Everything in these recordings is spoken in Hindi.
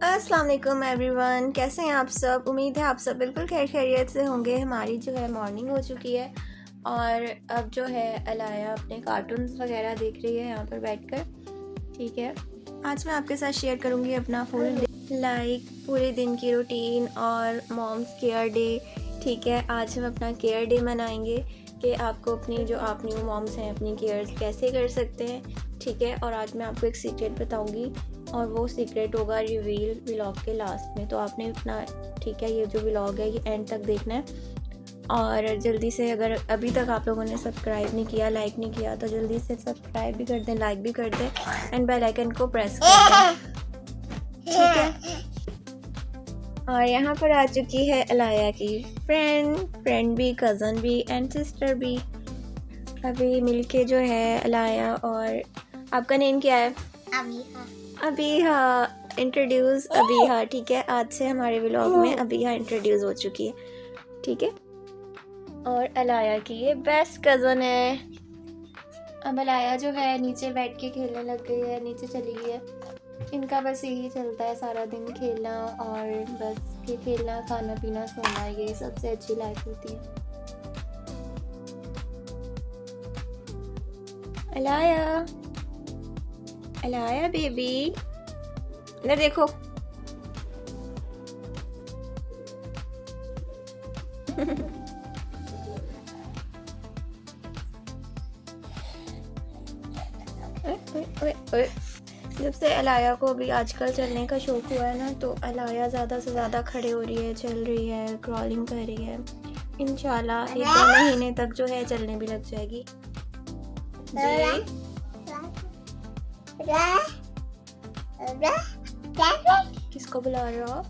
अस्सलाम वालेकुम एवरीवन, कैसे हैं आप सब। उम्मीद है आप सब बिल्कुल खैर खैरियत से होंगे। हमारी जो है मॉर्निंग हो चुकी है और अब जो है अलाया अपने कार्टून्स वगैरह देख रही है यहाँ पर बैठकर। ठीक है, आज मैं आपके साथ शेयर करूँगी अपना फुल डे पूरे दिन की रूटीन और मॉम्स केयर डे। ठीक है, आज हम अपना केयर डे मनाएंगे कि आपको अपनी जो आप न्यू मॉम्स हैं अपनी केयर कैसे कर सकते हैं। ठीक है, और आज मैं आपको एक सीक्रेट बताऊंगी और वो सीक्रेट होगा रिवील व्लॉग के लास्ट में, तो आपने अपना ठीक है ये जो व्लॉग है ये एंड तक देखना है। और जल्दी से अगर अभी तक आप लोगों ने सब्सक्राइब नहीं किया, लाइक नहीं किया, तो जल्दी से सब्सक्राइब भी कर दें, लाइक भी कर दें एंड बेल आइकन को प्रेस कर दें। ठीक है, और यहाँ पर आ चुकी है अलाया की फ्रेंड भी, कज़न भी एंड सिस्टर भी। अभी मिलके जो है अलाया और आपका नेम क्या है? अबीहा इंट्रोड्यूस अबीहा। ठीक है, आज से हमारे व्लॉग में अबीहा इंट्रोड्यूस हो चुकी है। ठीक है, और अलाया की ये बेस्ट कज़न है। अब अलाया जो है नीचे बैठ के खेलने लग गई है, नीचे चली गई है। इनका बस यही चलता है सारा दिन, खेलना और बस खेलना, खाना पीना, सोना, ये सबसे अच्छी लाइफ होती है। अलाया, अलाया बेबी, इधर देखो। ओए, जब से अलाया को भी आजकल चलने का शौक हुआ है ना, तो अलाया ज़्यादा से ज़्यादा खड़े हो रही है, चल रही है, क्रॉलिंग कर रही है। इंशाल्लाह 1-2 महीने तक जो है चलने भी लग जाएगी जी। किसको बुला रहे हो आप?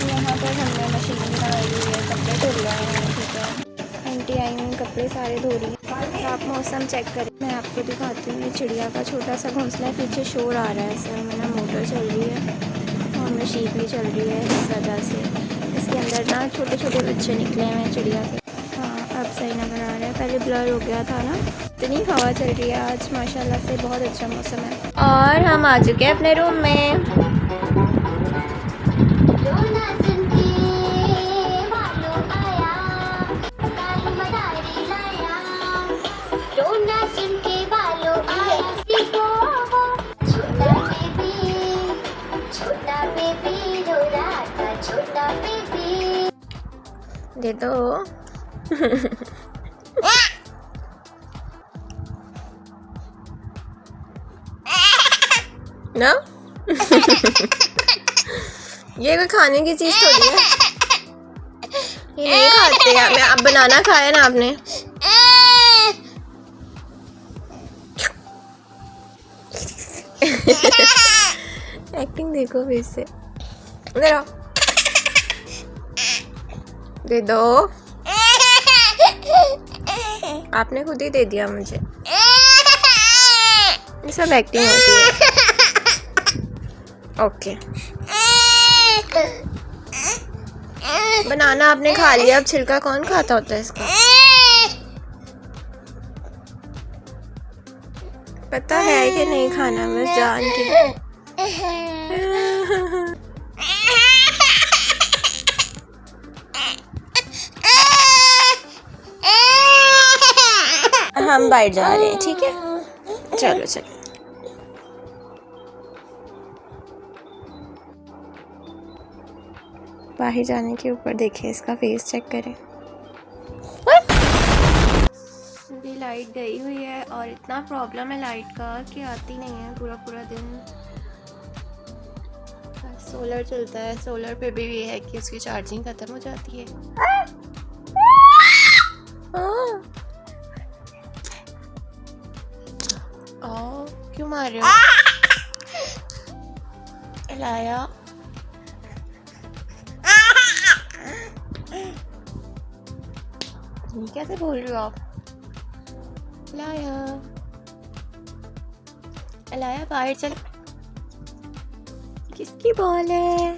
यहाँ पर हमने मशीन लगाई हुई है, कपड़े धो रहे हैं। ठीक है, आंटी आई हुई कपड़े सारे धो रही है। आप मौसम चेक करें, मैं आपको दिखाती हूँ। ये चिड़िया का छोटा सा घोंसला है, पीछे शोर आ रहा है, सर मेरा मोटर चल रही है और मशीन भी चल रही है, इस वजह से इसके अंदर ना छोटे छोटे बच्चे निकले हुए हैं चिड़िया के। हाँ, अब सही नज़र आ रहा है, पहले ब्लर हो गया था ना। इतनी हवा चल रही है आज माशाल्लाह से, बहुत अच्छा मौसम है। और हम आ चुके हैं अपने रूम में। दे दो। ना ये कोई खाने की चीज थोड़ी है, ये नहीं खाते हैं। मैं अब बनाना खाया ना आपने। एक्टिंग देखो फिर से। इधर आओ, दे दो। आपने खुद ही दे दिया मुझे, ये सब एक्टिंग होती है। ओके, बनाना आपने खा लिया, अब छिलका कौन खाता होता है इसका? पता है कि नहीं खाना, बस जान के। हम बाहर जा रहे हैं, ठीक है, चलो चलो। बाहर जाने के ऊपर देखिए, इसका फेस चेक करें। अभी लाइट गई हुई है और इतना प्रॉब्लम है लाइट का कि आती नहीं है पूरा पूरा दिन। सोलर चलता है, सोलर पे भी ये है कि उसकी चार्जिंग खत्म हो जाती है। क्यों मार रहे हो अलाया? कैसे बोल रहे हो आप? अलाया, अलाया बाहर चल। किसकी बॉल है?